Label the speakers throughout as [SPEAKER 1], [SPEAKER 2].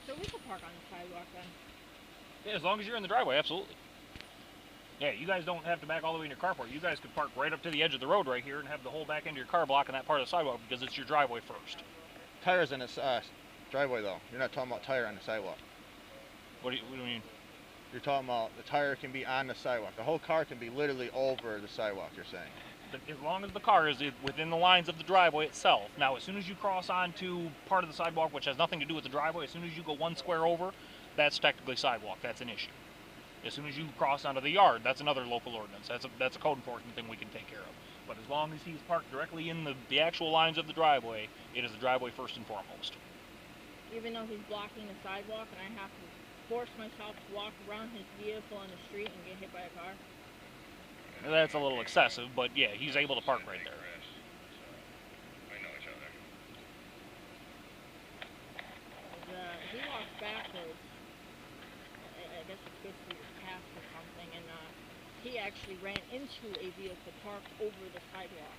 [SPEAKER 1] So we can park on the sidewalk then.
[SPEAKER 2] Yeah, as long as you're in the driveway, absolutely. Yeah, you guys don't have to back all the way in your carport. You guys could park right up to the edge of the road right here and have the whole back end of your car blocking that part of the sidewalk because it's your driveway first.
[SPEAKER 3] Tires in this driveway though. You're not talking about tire on the sidewalk.
[SPEAKER 2] What do you mean?
[SPEAKER 3] You're talking about the tire can be on the sidewalk. The whole car can be literally over the sidewalk, you're saying.
[SPEAKER 2] As long as the car is within the lines of the driveway itself. Now, as soon as you cross onto part of the sidewalk, which has nothing to do with the driveway, as soon as you go one square over, that's technically sidewalk. That's an issue. As soon as you cross onto the yard, that's another local ordinance. That's a code enforcement thing we can take care of. But as long as he's parked directly in the actual lines of the driveway, it is the driveway first and foremost.
[SPEAKER 1] Even though he's blocking the sidewalk and I have to force myself to walk around his vehicle on the street and get hit by a car?
[SPEAKER 2] That's a little excessive, but yeah, he's able to park right there.
[SPEAKER 1] He walks backwards. I guess it's good for your path or something, and he actually ran into a vehicle parked over the sidewalk.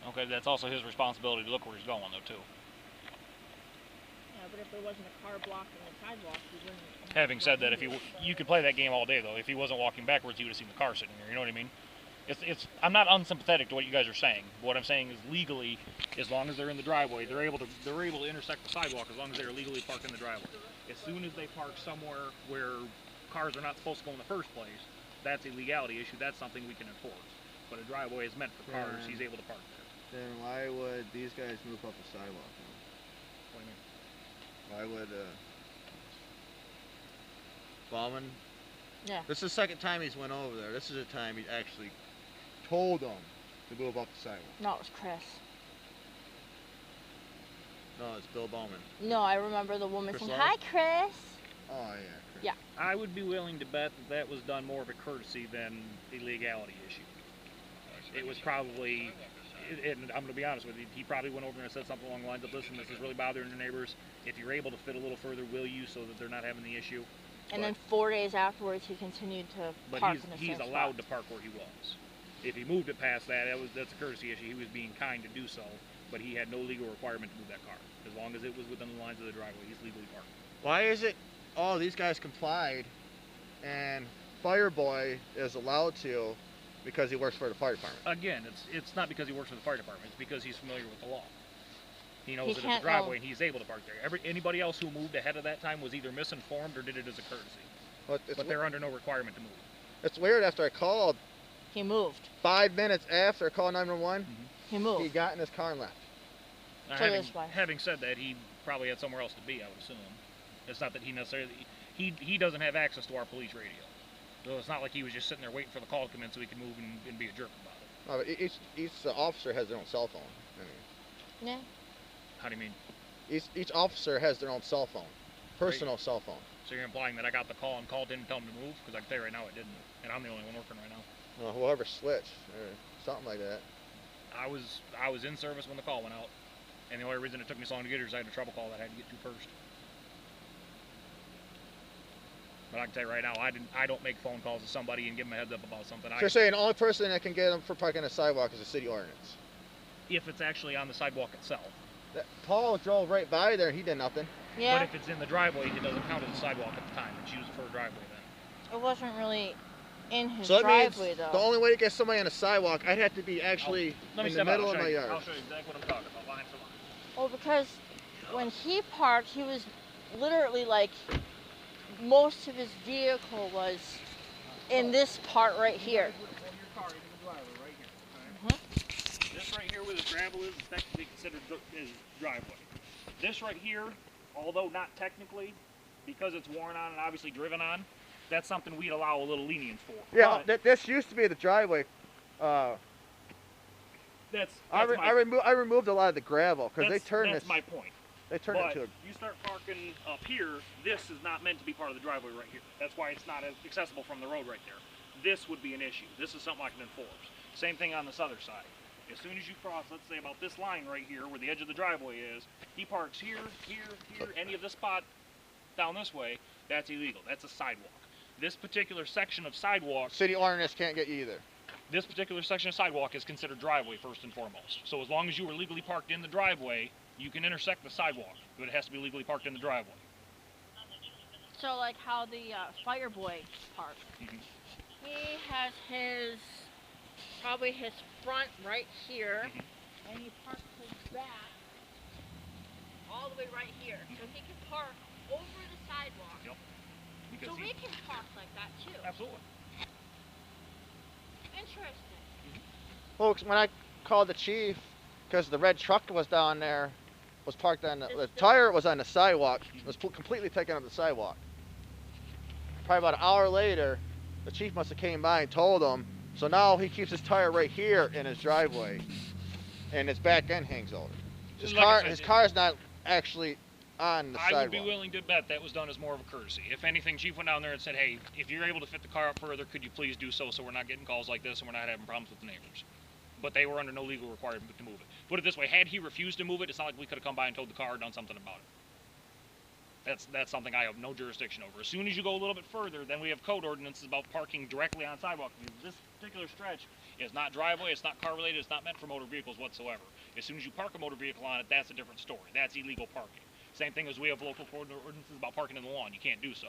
[SPEAKER 2] Okay, that's also his responsibility to look where he's going, though, too.
[SPEAKER 1] Yeah, but if there wasn't a car blocking the sidewalk, he wouldn't.
[SPEAKER 2] Having said that, you could play that game all day, though. If he wasn't walking backwards, you would have seen the car sitting there. You know what I mean? I'm not unsympathetic to what you guys are saying. What I'm saying is legally, as long as they're in the driveway, they're able to intersect the sidewalk as long as they're legally parked in the driveway. As soon as they park somewhere where cars are not supposed to go in the first place, that's a legality issue. That's something we can enforce. But a driveway is meant for cars. He's able to park there.
[SPEAKER 3] Then why would these guys move up the sidewalk?
[SPEAKER 2] What do you mean?
[SPEAKER 3] Why would Bauman?
[SPEAKER 1] Yeah.
[SPEAKER 3] This is the second time he's went over there. This is the time he actually told them to move up the sidewalk.
[SPEAKER 1] No, it was Chris.
[SPEAKER 3] No, it's Bill Bauman.
[SPEAKER 1] No, I remember the woman
[SPEAKER 3] Chris
[SPEAKER 1] saying,
[SPEAKER 3] Love?
[SPEAKER 1] "Hi, Chris."
[SPEAKER 3] Oh yeah. Chris.
[SPEAKER 1] Yeah.
[SPEAKER 2] I would be willing to bet that was done more of a courtesy than a legality issue. It was probably, and I'm going to be honest with you, he probably went over and said something along the lines of, "Listen, this is really bothering your neighbors. If you're able to fit a little further, will you, so that they're not having the issue?"
[SPEAKER 1] And then 4 days afterwards, he continued to
[SPEAKER 2] But
[SPEAKER 1] park in the
[SPEAKER 2] he's
[SPEAKER 1] same
[SPEAKER 2] allowed
[SPEAKER 1] spot.
[SPEAKER 2] to park where he was. If he moved it past that's a courtesy issue. He was being kind to do so, but he had no legal requirement to move that car. As long as it was within the lines of the driveway, he's legally parked.
[SPEAKER 3] Why is it? Oh, these guys complied, and Fireboy is allowed to because he works for the fire department.
[SPEAKER 2] Again, it's not because he works for the fire department. It's because he's familiar with the law. He knows
[SPEAKER 1] He
[SPEAKER 2] that it's a
[SPEAKER 1] can't
[SPEAKER 2] driveway and he's able to park there. Anybody else who moved ahead of that time was either misinformed or did it as a courtesy.
[SPEAKER 3] But
[SPEAKER 2] They're under no requirement to move.
[SPEAKER 3] it's weird. After I called,
[SPEAKER 1] He moved.
[SPEAKER 3] 5 minutes after I called 911,
[SPEAKER 1] He moved.
[SPEAKER 3] he got in his car and left.
[SPEAKER 1] So that's why.
[SPEAKER 2] Having said that, he probably had somewhere else to be, I would assume. It's not that he necessarily... He doesn't have access to our police radio. So it's not like he was just sitting there waiting for the call to come in so he could move and be a jerk about it.
[SPEAKER 3] No, but each officer has their own cell phone. I mean,
[SPEAKER 1] Yeah.
[SPEAKER 2] How do you mean?
[SPEAKER 3] each officer has their own cell phone, personal cell phone.
[SPEAKER 2] So you're implying that I got the call and called in and tell him to move? Because I can tell you right now I didn't. And I'm the only one working right now.
[SPEAKER 3] Well, whoever switched or something like that.
[SPEAKER 2] I was in service when the call went out. And the only reason it took me so long to get here is I had a trouble call that I had to get to first. But I can tell you right now, I don't make phone calls to somebody and give them a heads up about something.
[SPEAKER 3] So you're saying the only person that can get them for parking on the sidewalk is the city ordinance?
[SPEAKER 2] If it's actually on the sidewalk itself.
[SPEAKER 3] Paul drove right by there and he did nothing.
[SPEAKER 1] Yeah.
[SPEAKER 2] But if it's in the driveway, it doesn't count as a sidewalk at the time. It's used for a driveway then.
[SPEAKER 1] It wasn't really in his
[SPEAKER 3] So that means
[SPEAKER 1] driveway, though.
[SPEAKER 3] the only way to get somebody on the sidewalk, I'd have to be actually
[SPEAKER 2] Let me
[SPEAKER 3] in the
[SPEAKER 2] step out,
[SPEAKER 3] middle of my yard.
[SPEAKER 2] I'll show you exactly what I'm talking about, line for line.
[SPEAKER 1] Well, because when he parked, he was literally like, most of his vehicle was in this part right here.
[SPEAKER 2] This right here where the gravel is technically considered is driveway. This right here, although not technically, because it's worn on and obviously driven on, that's something we'd allow a little lenience for.
[SPEAKER 3] Yeah,
[SPEAKER 2] But
[SPEAKER 3] this used to be the driveway. I removed a lot of the gravel because they turned
[SPEAKER 2] that's
[SPEAKER 3] this.
[SPEAKER 2] my point.
[SPEAKER 3] They turned
[SPEAKER 2] But
[SPEAKER 3] it to a.
[SPEAKER 2] you start parking up here, this is not meant to be part of the driveway right here. That's why it's not as accessible from the road right there. This would be an issue. This is something I can enforce. Same thing on this other side. As soon as you cross, let's say about this line right here where the edge of the driveway is, he parks here, any of this spot down this way, that's illegal. That's a sidewalk. This particular section of sidewalk,
[SPEAKER 3] City ordinance can't get you either.
[SPEAKER 2] this particular section of sidewalk is considered driveway first and foremost. So as long as you were legally parked in the driveway, You can intersect the sidewalk, but it has to be legally parked in the driveway.
[SPEAKER 1] So like how the Fireboy parks.
[SPEAKER 2] Mhm.
[SPEAKER 1] He has probably his front right here,
[SPEAKER 2] Mhm.
[SPEAKER 1] and he parks his back all the way right here. So he can park over the sidewalk.
[SPEAKER 2] Yep. Because
[SPEAKER 1] So
[SPEAKER 2] he-
[SPEAKER 1] we can park like that too.
[SPEAKER 2] Absolutely.
[SPEAKER 1] Interesting.
[SPEAKER 3] Folks, when I called the chief, because the red truck was down there, was parked on the
[SPEAKER 1] It's
[SPEAKER 3] tire was on the sidewalk, was completely taken up the sidewalk. Probably about an hour later, the chief must have came by and told him. So now he keeps his tire right here in his driveway, and his back end hangs over.
[SPEAKER 2] Like I said,
[SPEAKER 3] His car's not actually on the
[SPEAKER 2] I
[SPEAKER 3] sidewalk.
[SPEAKER 2] would be willing to bet that was done as more of a courtesy. If anything, Chief went down there and said, hey, if you're able to fit the car up further, could you please do so we're not getting calls like this and we're not having problems with the neighbors. But they were under no legal requirement to move it. Put it this way, had he refused to move it, it's not like we could have come by and towed the car or done something about it. That's something I have no jurisdiction over. As soon as you go a little bit further, then we have code ordinances about parking directly on sidewalk. This particular stretch is not driveway, it's not car related, it's not meant for motor vehicles whatsoever. As soon as you park a motor vehicle on it, that's a different story. That's illegal parking. Same thing as we have local code ordinances about parking in the lawn. You can't do so.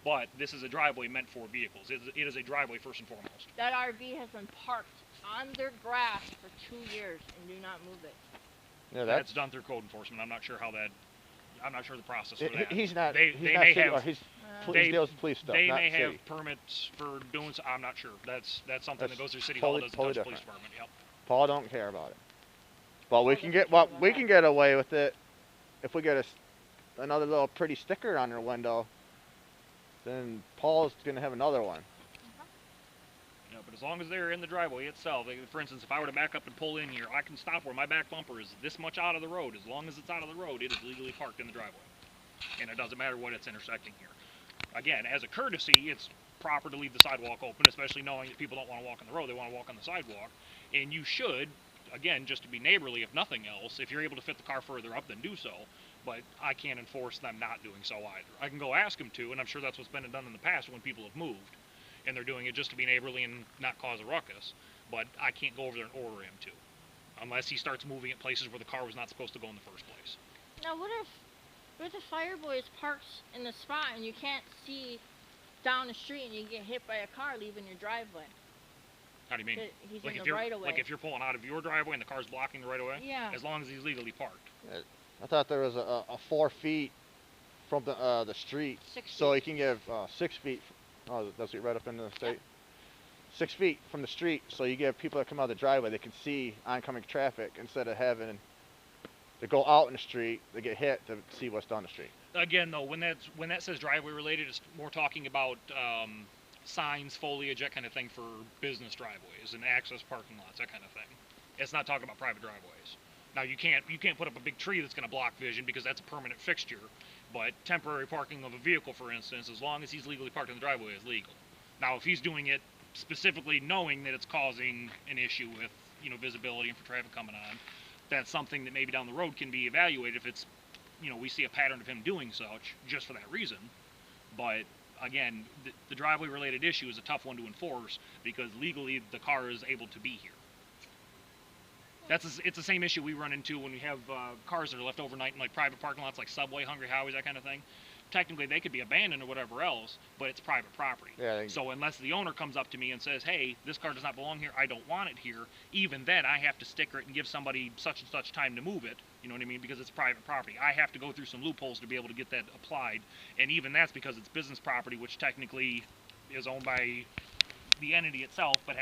[SPEAKER 2] But this is a driveway meant for vehicles. It is a driveway first and foremost.
[SPEAKER 1] That RV has been parked on their grass for 2 years and do not move it.
[SPEAKER 3] Yeah,
[SPEAKER 2] That's done through code enforcement. I'm not sure the process for that.
[SPEAKER 3] He's not.
[SPEAKER 2] They
[SPEAKER 3] he's
[SPEAKER 2] may
[SPEAKER 3] not city,
[SPEAKER 2] have-
[SPEAKER 3] or he
[SPEAKER 2] they-
[SPEAKER 3] deals with police stuff.
[SPEAKER 2] They
[SPEAKER 3] not
[SPEAKER 2] may
[SPEAKER 3] city.
[SPEAKER 2] have permits for doing so. I'm not sure. That's something
[SPEAKER 3] That's
[SPEAKER 2] that goes through City
[SPEAKER 3] totally-
[SPEAKER 2] Hall. Doesn't
[SPEAKER 3] totally
[SPEAKER 2] touch the police
[SPEAKER 3] different.
[SPEAKER 2] department. Yep.
[SPEAKER 3] Paul don't care about it. But we
[SPEAKER 1] Paul
[SPEAKER 3] can
[SPEAKER 1] doesn't
[SPEAKER 3] get
[SPEAKER 1] care about
[SPEAKER 3] we
[SPEAKER 1] that.
[SPEAKER 3] can get away with it if we get another little pretty sticker on their window. Then Paul's gonna have another one.
[SPEAKER 2] Yeah, but as long as they're in the driveway itself, like, for instance, if I were to back up and pull in here, I can stop where my back bumper is this much out of the road. As long as it's out of the road, it is legally parked in the driveway. And it doesn't matter what it's intersecting here. Again, as a courtesy, it's proper to leave the sidewalk open, especially knowing that people don't want to walk on the road, they want to walk on the sidewalk. And you should, again, just to be neighborly, if nothing else, if you're able to fit the car further up, then do so. But I can't enforce them not doing so either. I can go ask them to, and I'm sure that's what's been done in the past when people have moved. And they're doing it just to be neighborly and not cause a ruckus. But I can't go over there and order him to. Unless he starts moving at places where the car was not supposed to go in the first place.
[SPEAKER 1] Now what if the Fireboy is parked in the spot and you can't see down the street and you get hit by a car leaving your driveway?
[SPEAKER 2] How do you mean?
[SPEAKER 1] He's
[SPEAKER 2] Like
[SPEAKER 1] in
[SPEAKER 2] if
[SPEAKER 1] the
[SPEAKER 2] you're
[SPEAKER 1] right of way.
[SPEAKER 2] like if you're pulling out of your driveway and the car's blocking the right of way?
[SPEAKER 1] Yeah.
[SPEAKER 2] As long as he's legally parked.
[SPEAKER 3] I thought there was a 4 feet from the street,
[SPEAKER 1] 6
[SPEAKER 3] so
[SPEAKER 1] feet.
[SPEAKER 3] he can give 6 feet. Oh, does it right up into the state? 6 feet from the street, so you give people that come out of the driveway, they can see oncoming traffic instead of having to go out in the street, they get hit to see what's down the street.
[SPEAKER 2] Again, though, when that says driveway related, it's more talking about signs, foliage, that kind of thing for business driveways and access parking lots, that kind of thing. It's not talking about private driveways. Now you can't put up a big tree that's going to block vision because that's a permanent fixture. But temporary parking of a vehicle, for instance, as long as he's legally parked in the driveway, is legal. Now, if he's doing it specifically knowing that it's causing an issue with visibility and for traffic coming on, that's something that maybe down the road can be evaluated if it's we see a pattern of him doing such just for that reason. But again, the driveway related issue is a tough one to enforce because legally the car is able to be here. It's the same issue we run into when we have cars that are left overnight in like private parking lots like Subway, Hungry Howie's, that kind of thing. Technically they could be abandoned or whatever else, but it's private property.
[SPEAKER 3] Yeah,
[SPEAKER 2] So unless the owner comes up to me and says, hey, this car does not belong here, I don't want it here, even then I have to sticker it and give somebody such and such time to move it, you know what I mean, because it's private property. I have to go through some loopholes to be able to get that applied, and even that's because it's business property, which technically is owned by the entity itself, but